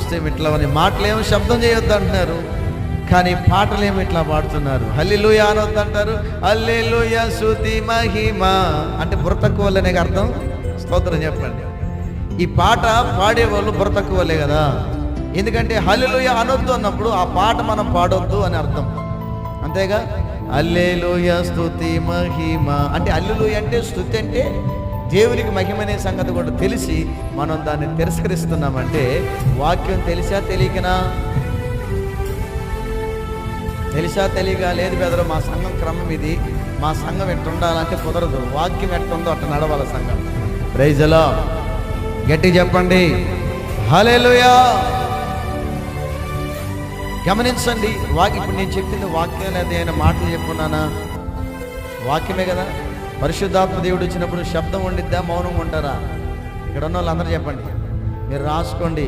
చూస్తే ఇట్లా మాటలేమో శబ్దం చేయొద్దు అంటున్నారు, కానీ పాటలేమో ఇట్లా పాడుతున్నారు. హల్లెలూయా అనొద్దు అంటారు. హల్లెలూయా స్తుతి మహిమ అంటే బుర్ర తక్కువ వాళ్ళనే అర్థం. స్తోత్రం చెప్పండి. ఈ పాట పాడేవాళ్ళు బుర్ర తక్కువ వాళ్ళే కదా. ఎందుకంటే హల్లెలూయా అనొద్దు అన్నప్పుడు ఆ పాట మనం పాడొద్దు అని అర్థం, అంతేగా. హల్లెలూయా స్తుతి మహిమ అంటే హల్లెలూయా అంటే స్తుతి అంటే దేవునికి మహిమనే సంగతి కూడా తెలిసి మనం దాన్ని తిరస్కరిస్తున్నామంటే వాక్యం తెలిసా తెలియకనా? తెలిసా తెలియక లేదు బెదరు మా సంఘం క్రమం ఇది, మా సంఘం ఎట్టుండాలంటే కుదరదు. వాక్యం ఎట్టుందో అట్లా నడవాల సంఘం. Praise the Lord. గట్టి చెప్పండి హల్లెలూయా. గమనించండి, ఇప్పుడు నేను చెప్పింది వాక్యం లేదా ఏమైనా మాటలు చెప్పుకున్నానా? వాక్యమే కదా. పరిశుద్ధాత్మ దేవుడు వచ్చినప్పుడు శబ్దం ఉండిద్దా, మౌనంగా ఉంటారా? ఇక్కడ ఉన్న వాళ్ళందరూ చెప్పండి, మీరు రాసుకోండి.